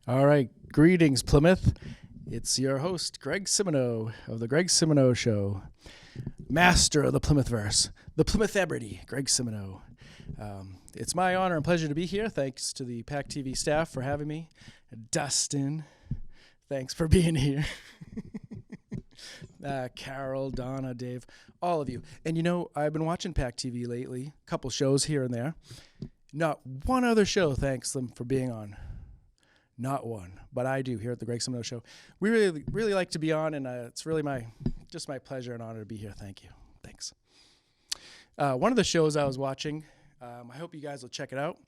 All right, greetings, Plymouth. It's your host, Greg Simoneau of the Greg Simoneau Show, master of the Plymouth verse, the Plymouth celebrity, Greg Simoneau. It's my honor and pleasure to be here. Thanks to the PAC TV staff for having me. Dustin, thanks for being here. Carol, Donna, Dave, all of you. And you know, I've been watching PAC TV lately, a couple shows here and there. Not one other show thanks them for being on. Not one, but I do here at the Greg Simoneau Show. We really like to be on, and it's really my pleasure and honor to be here. Thank you. Thanks. One of the shows I was watching, I hope you guys will check it out.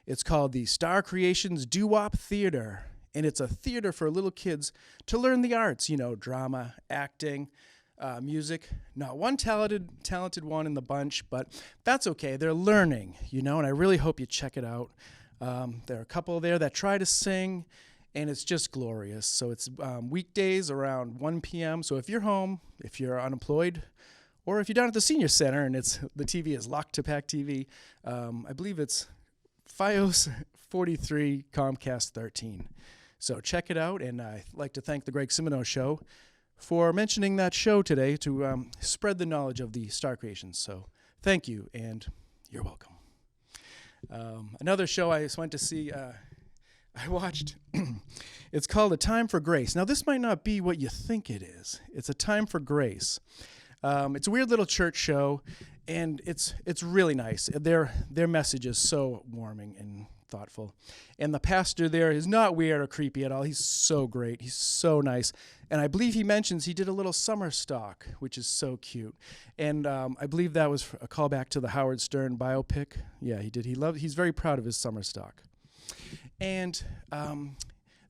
It's called the Star Creations Doo-Wop Theater, and it's a theater for little kids to learn the arts, drama, acting, music. Not one talented one in the bunch, but that's okay. They're learning, and I really hope you check it out. There are a couple there that try to sing, and it's just glorious. So it's weekdays around 1 p.m. So if you're home, if you're unemployed, or if you're down at the senior center and the TV is locked to PAC TV, I believe it's FiOS 43 Comcast 13. So check it out, and I'd like to thank the Greg Simoneau Show for mentioning that show today to spread the knowledge of the Star Creations. So thank you, and you're welcome. Another show I just went to see, I watched, it's called A Time for Grace. Now, this might not be what you think it is. It's A Time for Grace. It's a weird little church show, and it's really nice. Their message is so warming and thoughtful. And the pastor there is not weird or creepy at all. He's so great. He's so nice. And I believe he mentions he did a little summer stock, which is so cute. And I believe that was a callback to the Howard Stern biopic. Yeah, he did. He's very proud of his summer stock. And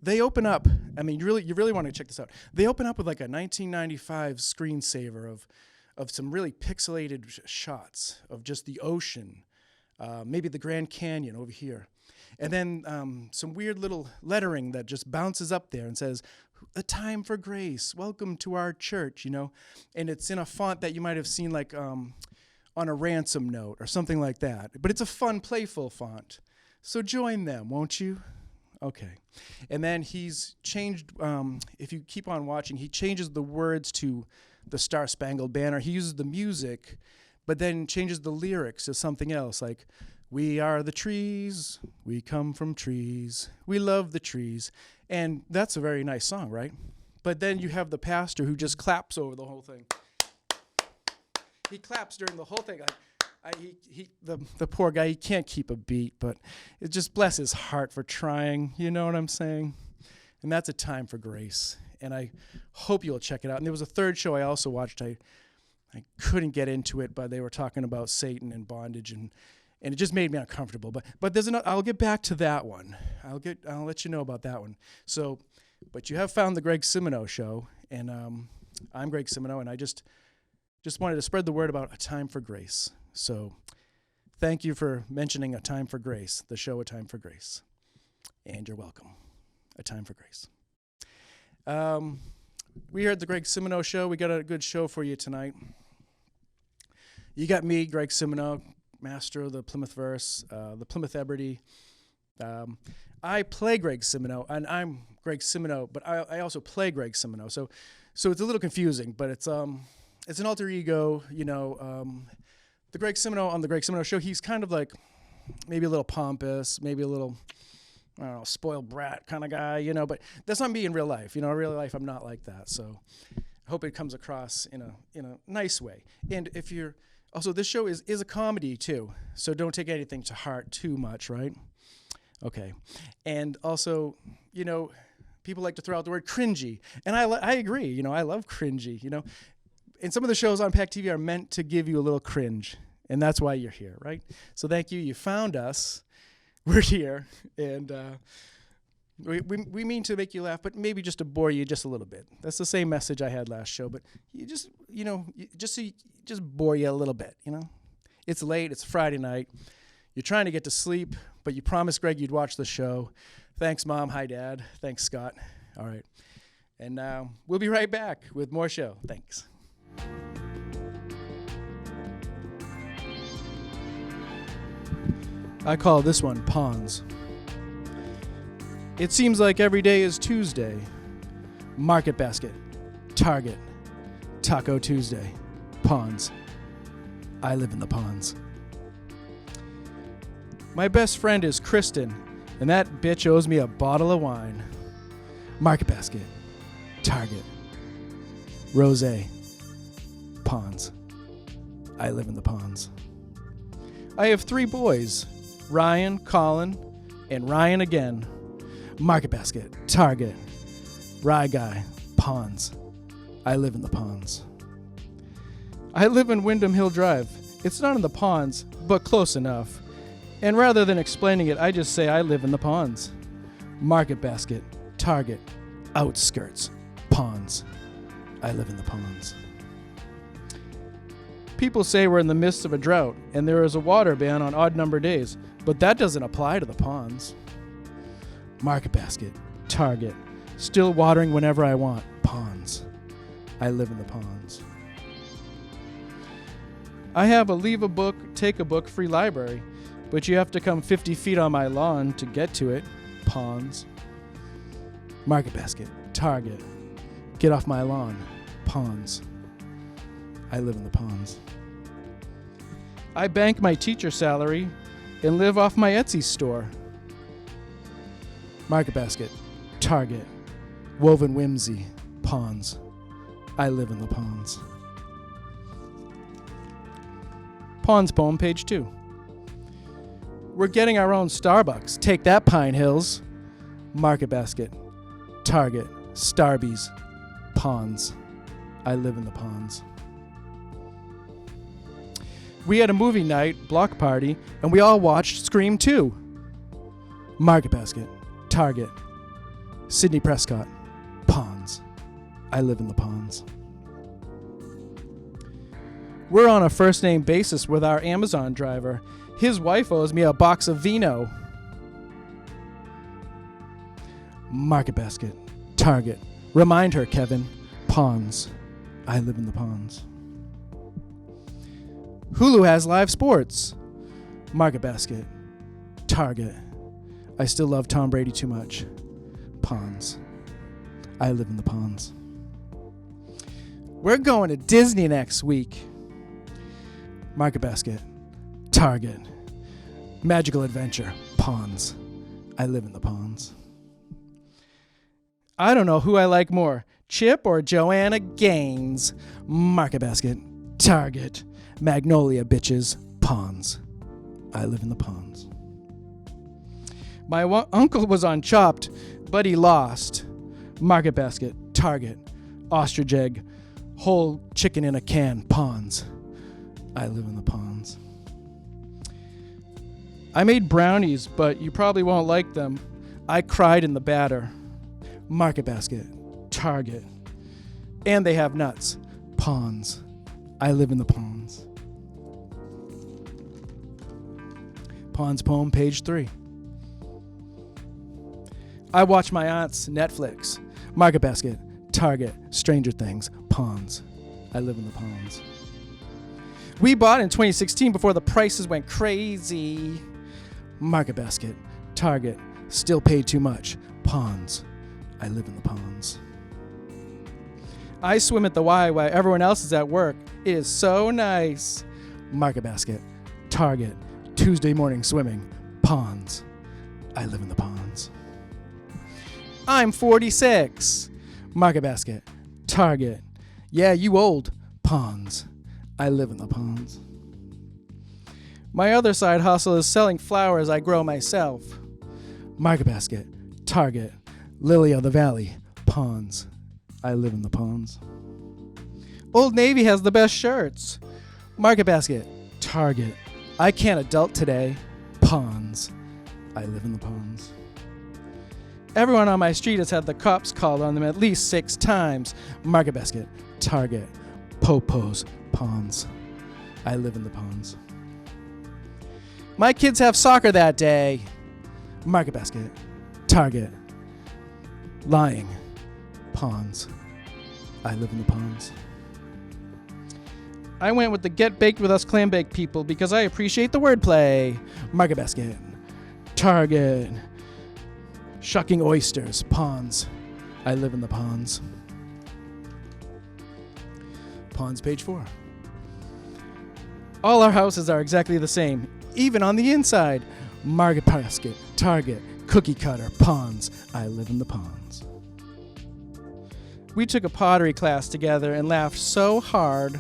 they open up. I mean, you really want to check this out. They open up with like a 1995 screensaver of some really pixelated shots of just the ocean, maybe the Grand Canyon over here. And then some weird little lettering that just bounces up there and says, "A time for grace. Welcome to our church," And it's in a font that you might have seen like on a ransom note or something like that. But it's a fun, playful font. So join them, won't you? Okay. And then he's changed, if you keep on watching, he changes the words to the Star Spangled Banner. He uses the music, but then changes the lyrics to something else like, "We are the trees, we come from trees, we love the trees." And that's a very nice song, right? But then you have the pastor who just claps over the whole thing. He claps during the whole thing. The poor guy, he can't keep a beat, but it just bless his heart for trying, you know what I'm saying? And that's A Time for Grace. And I hope you'll check it out. And there was a third show I also watched. I couldn't get into it, but they were talking about Satan and bondage, and it just made me uncomfortable. But there's another. I'll get back to that one. I'll let you know about that one. So, but you have found the Greg Simoneau Show, and I'm Greg Simoneau, and I just wanted to spread the word about A Time for Grace. So, thank you for mentioning A Time for Grace, the show A Time for Grace, and you're welcome. A Time for Grace. We here at the Greg Simoneau Show, we got a good show for you tonight. You got me, Greg Simoneau, master of the Plymouth verse, the Plymouth celebrity. I play Greg Simoneau, and I'm Greg Simoneau, but I also play Greg Simoneau. So it's a little confusing, but it's an alter ego. The Greg Simoneau on the Greg Simoneau Show, he's kind of like maybe a little pompous, maybe a little, I don't know, spoiled brat kind of guy, But that's not me in real life. In real life, I'm not like that. So I hope it comes across in a nice way. And if you're also, this show is a comedy, too, so don't take anything to heart too much, right? Okay. And also, people like to throw out the word cringy, and I agree. I love cringy, And some of the shows on PAC TV are meant to give you a little cringe, and that's why you're here, right? So thank you. You found us. We're here, and we mean to make you laugh, but maybe just to bore you just a little bit. That's the same message I had last show, but you just bore you a little bit, It's late, it's Friday night. You're trying to get to sleep, but you promised Greg you'd watch the show. Thanks, Mom. Hi, Dad. Thanks, Scott. All right. And we'll be right back with more show. Thanks. I call this one Pawns. It seems like every day is Tuesday. Market basket. Target. Taco Tuesday. Pawns. I live in the Pawns. My best friend is Kristen, and that bitch owes me a bottle of wine. Market basket. Target. Rosé. Pawns. I live in the Pawns. I have 3 boys, Ryan, Colin, and Ryan again. Market basket. Target. Rye guy. Pawns. I live in the Pawns. I live in Wyndham Hill Drive. It's not in the Pawns, but close enough. And rather than explaining it, I just say I live in the Pawns. Market basket. Target. Outskirts. Pawns. I live in the Pawns. People say we're in the midst of a drought and there is a water ban on odd number days, but that doesn't apply to the Pawns. Market basket. Target. Still watering whenever I want. Pawns. I live in the Pawns. I have a leave a book, take a book free library, but you have to come 50 feet on my lawn to get to it. Pawns. Market basket. Target. Get off my lawn. Pawns. I live in the Pawns. I bank my teacher salary and live off my Etsy store. Market basket. Target. Woven whimsy. Pawns. I live in the Pawns. Pawns poem, page 2. We're getting our own Starbucks. Take that, Pine Hills. Market basket. Target. Starbies. Pawns. I live in the Pawns. We had a movie night, block party, and we all watched Scream 2. Market basket. Target. Sidney Prescott. Pawns. I live in the Pawns. We're on a first-name basis with our Amazon driver. His wife owes me a box of vino. Market basket. Target. Remind her, Kevin. Pawns. I live in the Pawns. Hulu has live sports. Market basket. Target. I still love Tom Brady too much. Pawns. I live in the Pawns. We're going to Disney next week. Market basket. Target. Magical adventure. Pawns. I live in the Pawns. I don't know who I like more, Chip or Joanna Gaines. Market basket. Target. Magnolia bitches. Pawns. I live in the Pawns. My uncle was on Chopped, but he lost. Market basket. Target. Ostrich egg. Whole chicken in a can. Pawns. I live in the Pawns. I made brownies, but you probably won't like them. I cried in the batter. Market basket. Target. And they have nuts. Pawns. I live in the Pawns. Pawns poem, page 3. I watch my aunt's Netflix. Market basket. Target. Stranger Things. Pawns. I live in the Pawns. We bought in 2016 before the prices went crazy. Market basket. Target. Still paid too much. Pawns. I live in the Pawns. I swim at the Y while everyone else is at work. It is so nice. Market basket. Target. Tuesday morning swimming. Pawns. I live in the Pawns. I'm 46. Market basket. Target. Yeah, you old. Pawns. I live in the Pawns. My other side hustle is selling flowers I grow myself. Market basket. Target. Lily of the Valley. Pawns. I live in the Pawns. Old Navy has the best shirts. Market basket. Target. I can't adult today. Pawns. I live in the Pawns. Everyone on my street has had the cops called on them at least 6 times. Market basket. Target. Popos. Pawns. I live in the Pawns. My kids have soccer that day. Market basket. Target. Lying. Pawns. I live in the Pawns. I went with the Get Baked With Us clam bake people because I appreciate the wordplay. Market basket. Target. Shucking oysters, ponds. I live in the ponds. Ponds, page 4. All our houses are exactly the same, even on the inside. Market basket, Target, cookie cutter, ponds. I live in the ponds. We took a pottery class together and laughed so hard.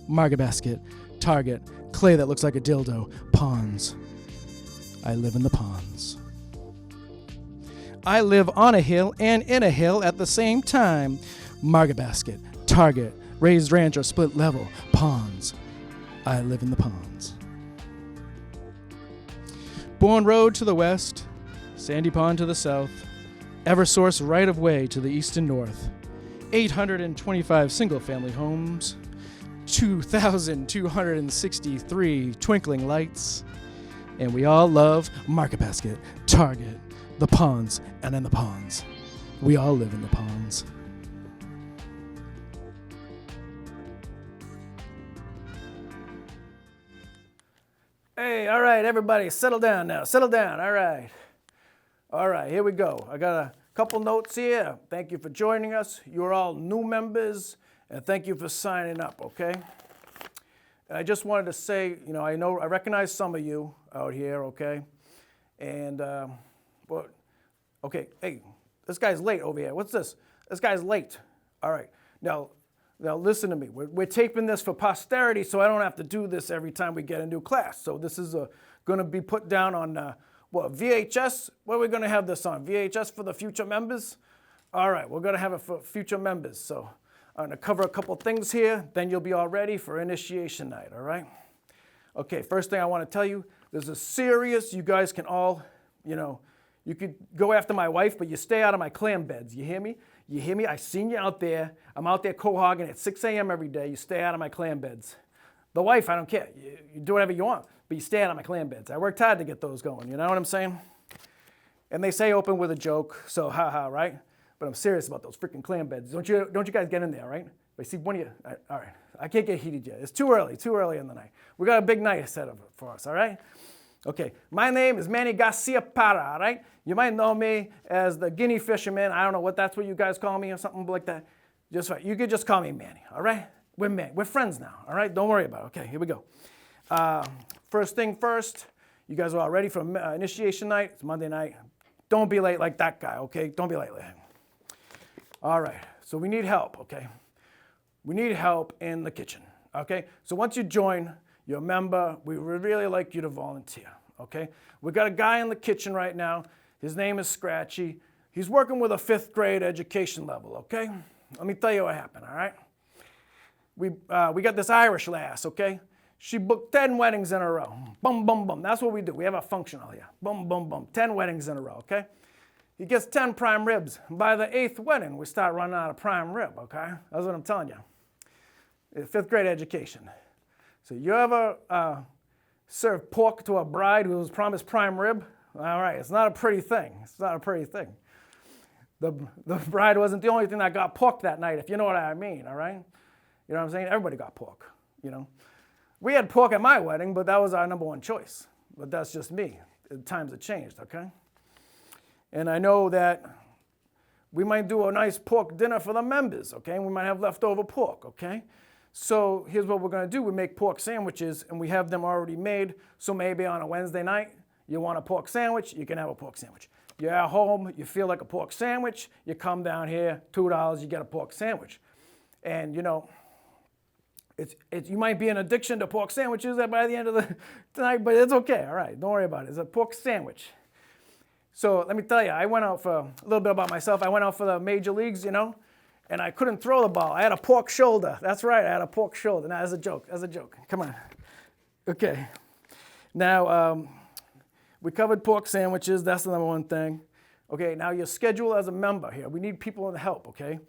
Market basket, Target, clay that looks like a dildo, ponds. I live in the ponds. I live on a hill and in a hill at the same time. Market basket, Target, raised ranch or split level, ponds. I live in the ponds. Bourne Road to the west, Sandy Pond to the south, Eversource right of way to the east and north, 825 single-family homes, 2,263 twinkling lights, and we all love Market Basket, Target, the ponds, and in the ponds. We all live in the ponds. Hey, all right, everybody, settle down now. Settle down, all right. All right, here we go. I got a couple notes here. Thank you for joining us. You're all new members, and thank you for signing up, okay? And I just wanted to say, I recognize some of you out here, okay? And, okay, hey, this guy's late over here. What's this? This guy's late. All right, now listen to me. We're taping this for posterity, so I don't have to do this every time we get a new class. So this is going to be put down on, VHS? What are we going to have this on? VHS for the future members? All right, we're going to have it for future members. So I'm going to cover a couple things here, then you'll be all ready for initiation night, all right? Okay, first thing I want to tell you, this is serious. You guys can all, you could go after my wife, but you stay out of my clam beds. You hear me? You hear me? I seen you out there. I'm out there cohogging at 6 a.m. every day. You stay out of my clam beds. The wife, I don't care. You do whatever you want, but you stay out of my clam beds. I worked hard to get those going. You know what I'm saying? And they say open with a joke, so ha-ha, right? But I'm serious about those freaking clam beds. Don't you guys get in there, right? I see one of you. All right. I can't get heated yet. It's too early in the night. We got a big night set up for us, all right? Okay, my name is Manny Garcia Para, all right? You might know me as the guinea fisherman. I don't know that's what you guys call me or something like that. Just right. You could just call me Manny, all right? We're friends now, all right? Don't worry about it. Okay, here we go. First thing first, you guys are all ready for initiation night. It's Monday night. Don't be late like that guy, okay? Don't be late like him. All right, so we need help, okay? We need help in the kitchen, okay? So once you join, you're a member, we would really like you to volunteer, okay? We got a guy in the kitchen right now. His name is Scratchy. He's working with a 5th grade education level, okay? Let me tell you what happened, all right? We got this Irish lass, okay? She booked 10 weddings in a row. Bum, bum, bum. That's what we do. We have a functional here. Bum, bum, bum. 10 weddings in a row, okay? He gets 10 prime ribs. By the 8th wedding, we start running out of prime rib, okay? That's what I'm telling you. 5th grade education. So you ever serve pork to a bride who was promised prime rib? All right, it's not a pretty thing. It's not a pretty thing. The bride wasn't the only thing that got pork that night, if you know what I mean, all right? You know what I'm saying? Everybody got pork, We had pork at my wedding, but that was our number one choice. But that's just me. Times have changed, okay? And I know that we might do a nice pork dinner for the members, okay? We might have leftover pork, okay? So here's what we're going to do. We make pork sandwiches, and we have them already made. So maybe on a Wednesday night, you want a pork sandwich, you can have a pork sandwich. You're at home, you feel like a pork sandwich, you come down here, $2, you get a pork sandwich. And, you might be an addiction to pork sandwiches by the end of the night, but it's okay. All right, don't worry about it. It's a pork sandwich. So let me tell you, I went out for a little bit about myself. I went out for the major leagues, and I couldn't throw the ball. I had a pork shoulder. That's right, I had a pork shoulder. Now, as a joke. Come on. Okay. Now, we covered pork sandwiches. That's the number one thing. Okay, now your schedule as a member here. We need people to help, okay?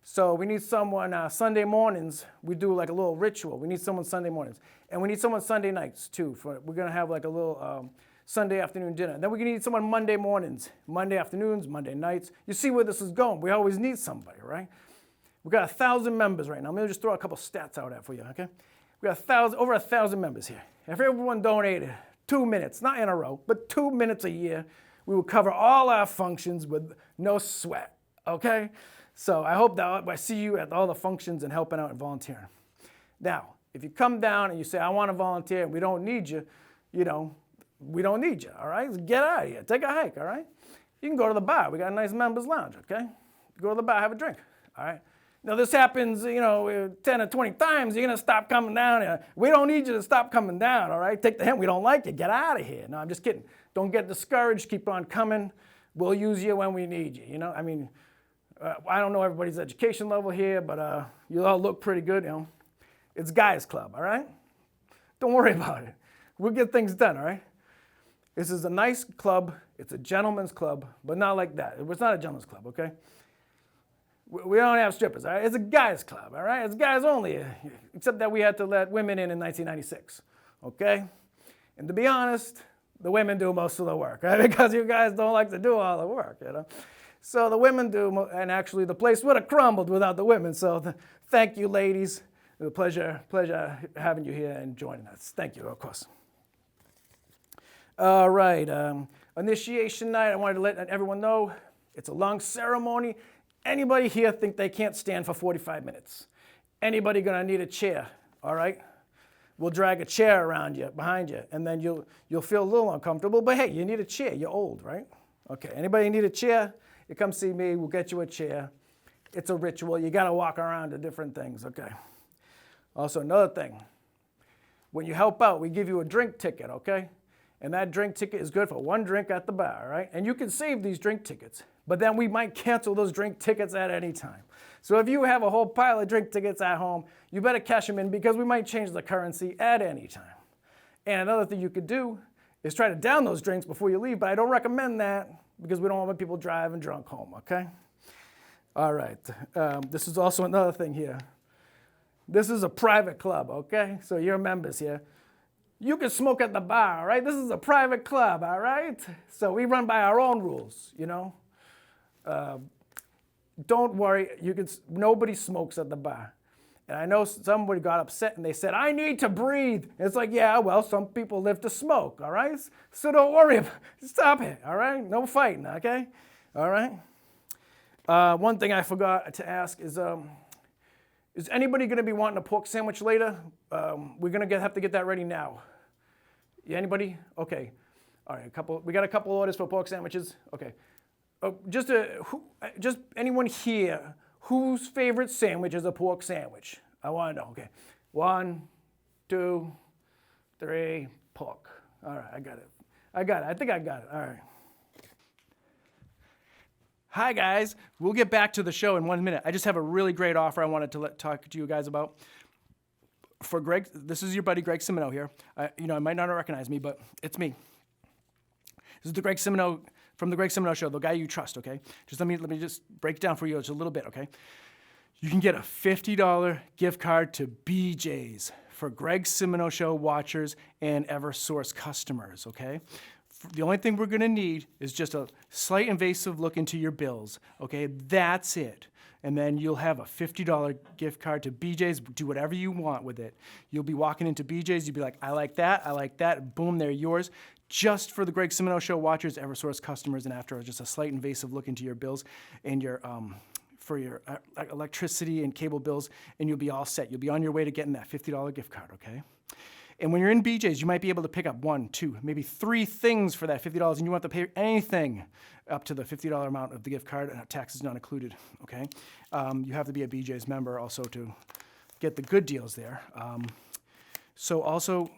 So we need someone Sunday mornings. We do like a little ritual. We need someone Sunday mornings. And we need someone Sunday nights, too. We're going to have like a little Sunday afternoon dinner. Then we need someone Monday mornings, Monday afternoons, Monday nights. You see where this is going. We always need somebody, right? We've got 1,000 members right now. I'm going to just throw a couple stats out there for you, okay? We got over 1,000 members here. If everyone donated 2 minutes, not in a row, but 2 minutes a year, We will cover all our functions with no sweat, okay? So I hope that I see you at all the functions and helping out and volunteering. Now, if you come down and you say, I want to volunteer and we don't need you, we don't need you, all right? Get out of here. Take a hike, all right? You can go to the bar. We got a nice members lounge, okay? Go to the bar, have a drink, all right? Now, this happens, 10 or 20 times. You're going to stop coming down. We don't need you to stop coming down, all right? Take the hint. We don't like you. Get out of here. No, I'm just kidding. Don't get discouraged. Keep on coming. We'll use you when we need you, I don't know everybody's education level here, but you all look pretty good, It's guys' club, all right? Don't worry about it. We'll get things done, all right? This is a nice club. It's a gentleman's club, but not like that. It's not a gentleman's club, okay? We don't have strippers, all right? It's a guys' club, all right? It's guys only, except that we had to let women in 1996, okay? And to be honest, the women do most of the work, right? Because you guys don't like to do all the work, So the women do, and actually the place would have crumbled without the women. So thank you, ladies. It was a pleasure having you here and joining us. Thank you, of course. All right, initiation night. I wanted to let everyone know it's a long ceremony. Anybody here think they can't stand for 45 minutes? Anybody gonna need a chair, all right? We'll drag a chair around you, behind you, and then you'll feel a little uncomfortable, but hey, you need a chair, you're old, right? Okay, anybody need a chair? You come see me, we'll get you a chair. It's a ritual, you gotta walk around to different things, okay? Also, another thing, when you help out, we give you a drink ticket, okay? And that drink ticket is good for one drink at the bar, right? And you can save these drink tickets, but then we might cancel those drink tickets at any time. So if you have a whole pile of drink tickets at home, you better cash them in because we might change the currency at any time. And another thing you could do is try to down those drinks before you leave, but I don't recommend that because we don't want people driving drunk home, okay? All right, this is also another thing here. This is a private club, okay? So you're members here. You can smoke at the bar, all right? This is a private club, all right? So we run by our own rules, Don't worry, nobody smokes at the bar. And I know somebody got upset and they said, I need to breathe. And it's like, yeah, well, some people live to smoke, all right? So don't worry about it. Stop it, all right? No fighting, okay? All right? One thing I forgot to ask is anybody gonna be wanting a pork sandwich later? We're gonna have to get that ready now. Yeah, anybody? Okay. All right, we got a couple orders for pork sandwiches. Okay. Just anyone here, whose favorite sandwich is a pork sandwich? I want to know. Okay. 1, 2, 3, pork. All right, I got it. I think I got it. All right. Hi, guys. We'll get back to the show in 1 minute. I just have a really great offer I wanted to talk to you guys about. For Greg, this is your buddy Greg Simoneau here. I might not recognize me, but it's me. This is the Greg Simoneau from the Greg Simoneau Show, the guy you trust, okay? Just let me just break it down for you just a little bit, okay? You can get a $50 gift card to BJ's for Greg Simoneau Show watchers and EverSource customers, okay? The only thing we're gonna need is just a slight invasive look into your bills, okay? That's it. And then you'll have a $50 gift card to BJ's. Do whatever you want with it. You'll be walking into BJ's. You'll be like, I like that. Boom, they're yours. Just for the Greg Simoneau Show watchers, EverSource customers, and after just a slight invasive look into your bills and your for your electricity and cable bills, and you'll be all set. You'll be on your way to getting that $50 gift card, okay? And when you're in BJ's, you might be able to pick up 1, 2, maybe 3 things for that $50, and you want to pay anything up to the $50 amount of the gift card, and taxes not included, okay? You have to be a BJ's member also to get the good deals there. I also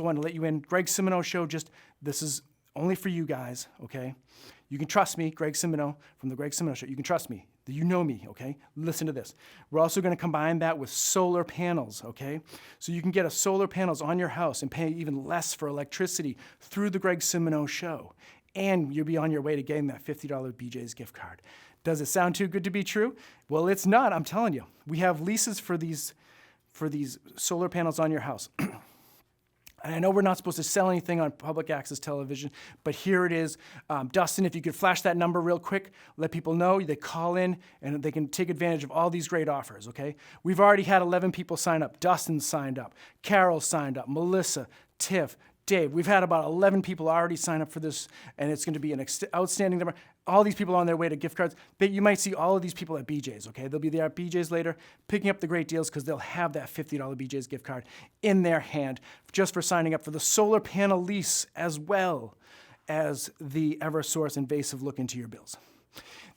want to let you in, Greg Simoneau Show, this is only for you guys, okay? You can trust me, Greg Simoneau from the Greg Simoneau Show. You can trust me. You know me, okay? Listen to this. We're also going to combine that with solar panels, okay? So you can get solar panels on your house and pay even less for electricity through the Greg Simoneau Show. And you'll be on your way to getting that $50 BJ's gift card. Does it sound too good to be true? Well, it's not, I'm telling you. We have leases for these solar panels on your house. And I know we're not supposed to sell anything on public access television, but here it is. Dustin, if you could flash that number real quick, let people know. They call in and they can take advantage of all these great offers, okay? We've already had 11 people sign up. Dustin signed up. Carol signed up. Melissa, Tiff, Dave, we've had about 11 people already sign up for this, and it's going to be an outstanding number. All these people are on their way to gift cards. You might see all of these people at BJ's, okay? They'll be there at BJ's later, picking up the great deals because they'll have that $50 BJ's gift card in their hand just for signing up for the solar panel lease as well as the EverSource invasive look into your bills.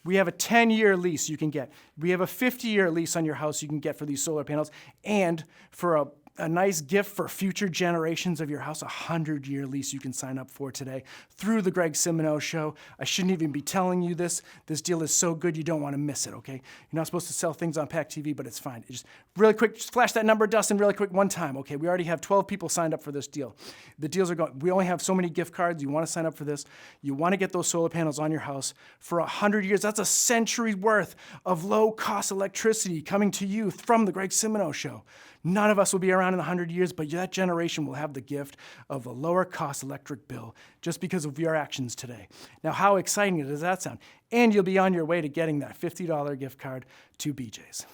We have a 10-year lease you can get. We have a 50-year lease on your house you can get for these solar panels. And for a nice gift for future generations of your house, a 100-year lease you can sign up for today through the Greg Simoneau Show. I shouldn't even be telling you this. This deal is so good you don't want to miss it, okay? You're not supposed to sell things on Pack TV, but it's fine. Just really quick, just flash that number, Dustin, really quick one time, okay? We already have 12 people signed up for this deal. The deals are going. We only have so many gift cards. You want to sign up for this. You want to get those solar panels on your house for 100 years. That's a century's worth of low-cost electricity coming to you from the Greg Simoneau Show. None of us will be around in 100 years, but that generation will have the gift of a lower cost electric bill just because of your actions today. Now, how exciting does that sound? And you'll be on your way to getting that $50 gift card to BJ's.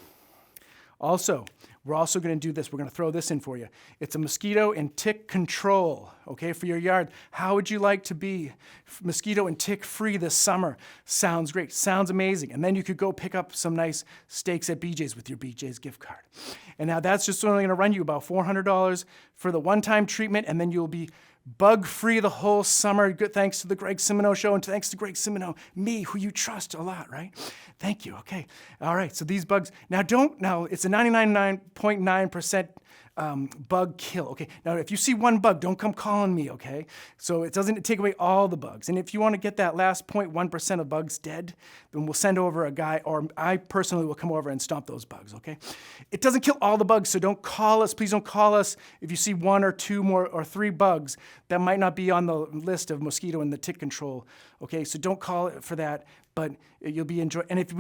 Also, we're also going to do this. We're going to throw this in for you. It's a mosquito and tick control, okay, for your yard. How would you like to be mosquito and tick free this summer? Sounds great. Sounds amazing. And then you could go pick up some nice steaks at BJ's with your BJ's gift card. And now that's just only going to run you about $400 for the one-time treatment, and then you'll be bug-free the whole summer. Good, thanks to the Greg Simoneau Show, and thanks to Greg Simoneau, me, who you trust a lot, right? Thank you. Okay. All right. So these bugs now it's a 99.9% bug kill. Okay. Now, if you see one bug, don't come calling me. Okay. So it doesn't take away all the bugs. And if you want to get that last 0.1% of bugs dead, then we'll send over a guy, or I personally will come over and stomp those bugs. Okay. It doesn't kill all the bugs, so don't call us. Please don't call us if you see one or two more or three bugs that might not be on the list of mosquito and the tick control. Okay. So don't call it for that, but you'll be enjoying. And if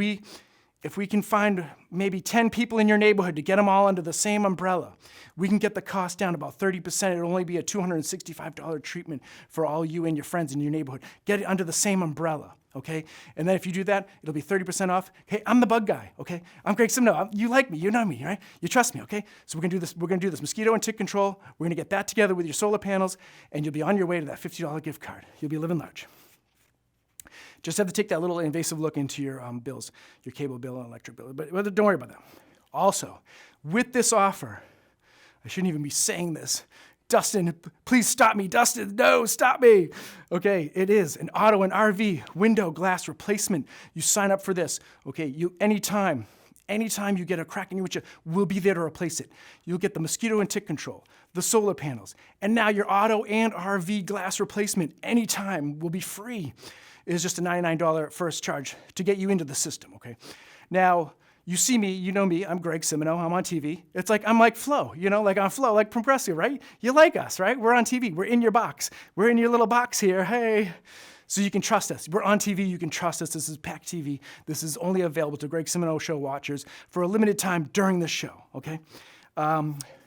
we can find maybe 10 people in your neighborhood to get them all under the same umbrella, we can get the cost down about 30%. It'll only be a $265 treatment for all you and your friends in your neighborhood. Get it under the same umbrella, okay? And then if you do that, it'll be 30% off. Hey, I'm the bug guy, okay? I'm Greg Simoneau. You like me. You know me, right? You trust me, okay? So we're going to do this. We're going to do this mosquito and tick control. We're going to get that together with your solar panels, and you'll be on your way to that $50 gift card. You'll be living large. Just have to take that little invasive look into your bills, your cable bill and electric bill. But don't worry about that. Also, with this offer, I shouldn't even be saying this. Dustin, please stop me. Dustin, no, stop me. Okay, it is an auto and RV window glass replacement. You sign up for this. Okay, anytime you get a crack in your windshield, we'll be there to replace it. You'll get the mosquito and tick control, the solar panels, and now your auto and RV glass replacement anytime will be free. It is just a $99 first charge to get you into the system, okay? Now, you see me, you know me, I'm Greg Simoneau, I'm on TV. It's like, I'm like Flo, like on Flo, like Progressive, right? You like us, right? We're on TV, we're in your box. We're in your little box here, hey. So you can trust us. We're on TV, you can trust us. This is Pack TV. This is only available to Greg Simoneau Show watchers for a limited time during the show, okay?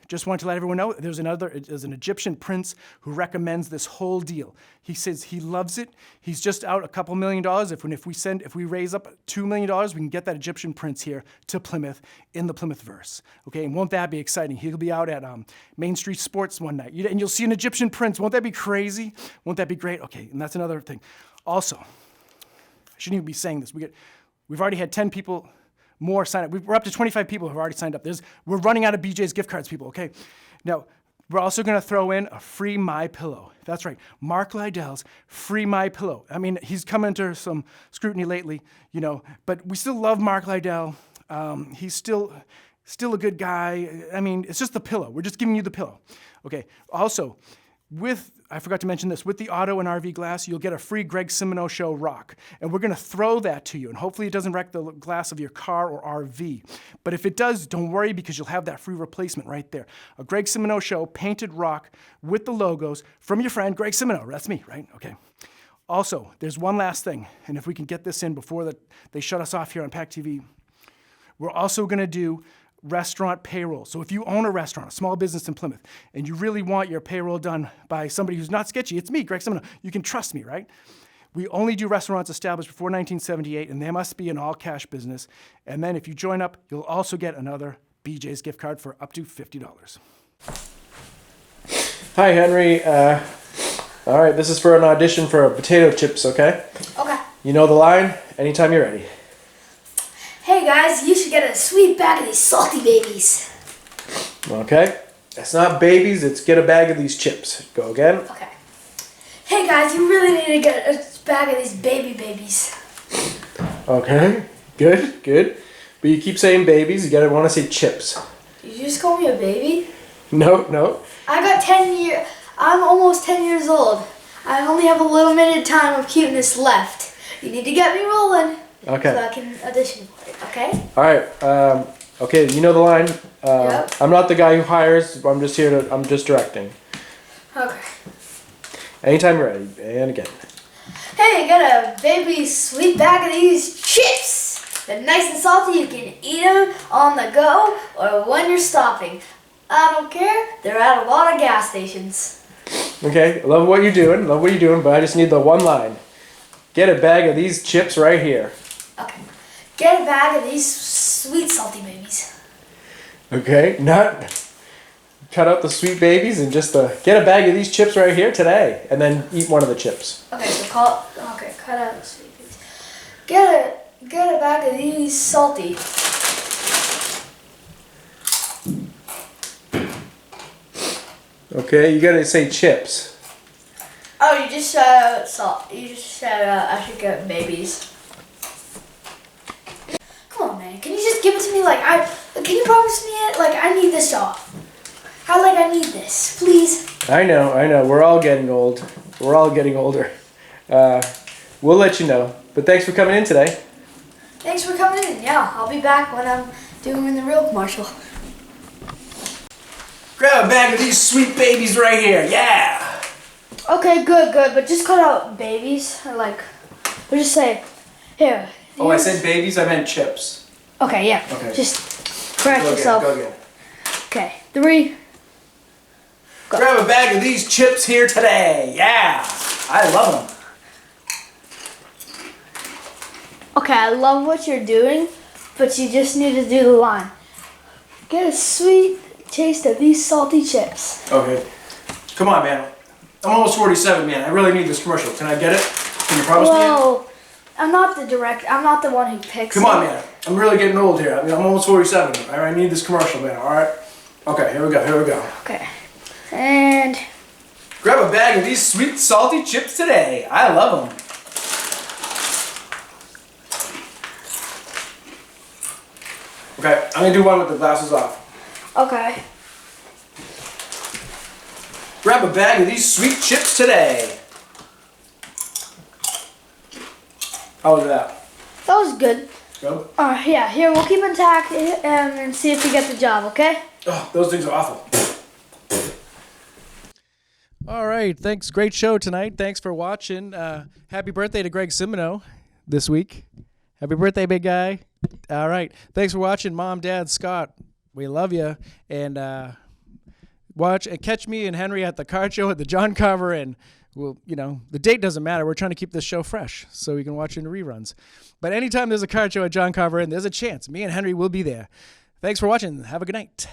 Just wanted to let everyone know there's an Egyptian prince who recommends this whole deal. He says he loves it. He's just out a couple $1 million. If we raise up $2 million, we can get that Egyptian prince here to Plymouth in the Plymouth verse. Okay, and won't that be exciting? He'll be out at Main Street Sports one night, and you'll see an Egyptian prince. Won't that be crazy? Won't that be great? Okay, and that's another thing. Also, I shouldn't even be saying this. We've already had 10 people more sign up. We're up to 25 people who have already signed up. We're running out of BJ's gift cards, people, okay? Now, we're also going to throw in a free MyPillow. That's right, Mark Lydell's free MyPillow. I mean, he's come under some scrutiny lately, but we still love Mark Lydell. He's still a good guy. I mean, it's just the pillow. We're just giving you the pillow. Okay, also, I forgot to mention this, with the auto and RV glass, you'll get a free Greg Simoneau Show rock. And we're going to throw that to you. And hopefully it doesn't wreck the glass of your car or RV. But if it does, don't worry, because you'll have that free replacement right there. A Greg Simoneau Show painted rock with the logos from your friend Greg Simoneau. That's me, right? Okay. Also, there's one last thing. And if we can get this in before they shut us off here on Pack TV, we're also going to do restaurant payroll. So if you own a restaurant, a small business in Plymouth, and you really want your payroll done by somebody who's not sketchy, it's me, Greg Simoneau. You can trust me, right? We only do restaurants established before 1978, and they must be an all-cash business. And then if you join up, you'll also get another BJ's gift card for up to $50. Hi, Henry. All right, this is for an audition for potato chips, okay? Okay. You know the line? Anytime you're ready. Hey guys, you should get a sweet bag of these salty babies. Okay? It's not babies, it's get a bag of these chips. Go again. Okay. Hey guys, you really need to get a bag of these babies. Okay, good. But you keep saying babies, you gotta want to say chips. Did you just call me a baby? No. I'm almost 10 years old. I only have a little minute time of cuteness left. You need to get me rolling. Okay. So I can audition for it, okay? All right. Okay, you know the line. Yep. I'm not the guy who hires. I'm just directing. Okay. Anytime you're ready. And again. Hey, get a baby sweet bag of these chips. They're nice and salty. You can eat them on the go or when you're stopping. I don't care. They're at a lot of gas stations. Okay, I love what you're doing, but I just need the one line. Get a bag of these chips right here. Okay. Get a bag of these sweet salty babies. Okay, not cut out the sweet babies and just get a bag of these chips right here today, and then eat one of the chips. Okay, so cut out the sweet babies. Get a bag of these salty. Okay, you gotta say chips. Oh, you just said salt. You just said I should get babies. Come on, man. Can you just give it to me? Can you promise me it? I need this job. I need this, please. I know. We're all getting old. We're all getting older. We'll let you know. But thanks for coming in today. Thanks for coming in. Yeah, I'll be back when I'm doing the real commercial. Grab a bag of these sweet babies right here. Yeah. Okay, good. But just cut out babies. Or just say, here. Oh, I said babies. I meant chips. Okay, yeah. Okay. Just correct yourself. Go again. Okay, 3. Go. Grab a bag of these chips here today. Yeah. I love them. Okay, I love what you're doing, but you just need to do the line. Get a sweet taste of these salty chips. Okay. Come on, man. I'm almost 47, man. I really need this commercial. Can I get it? Can you promise me it? Whoa. I'm not the director. I'm not the one who picks Come on, man. I'm really getting old here. I'm almost 47. I need this commercial, man. All right? Okay, here we go. Okay. And... Grab a bag of these sweet, salty chips today. I love them. Okay, I'm going to do one with the glasses off. Okay. Grab a bag of these sweet chips today. How was that? That was good. Go? Yeah, here, we'll keep intact and see if we get the job, okay? Oh, those things are awful. All right, thanks. Great show tonight. Thanks for watching. Happy birthday to Greg Simoneau this week. Happy birthday, big guy. All right. Thanks for watching, Mom, Dad, Scott. We love you. And watch and catch me and Henry at the card show at the John Carver Inn. Well, the date doesn't matter. We're trying to keep this show fresh so we can watch it in reruns. But anytime there's a card show at John Carver Inn, there's a chance me and Henry will be there. Thanks for watching. Have a good night.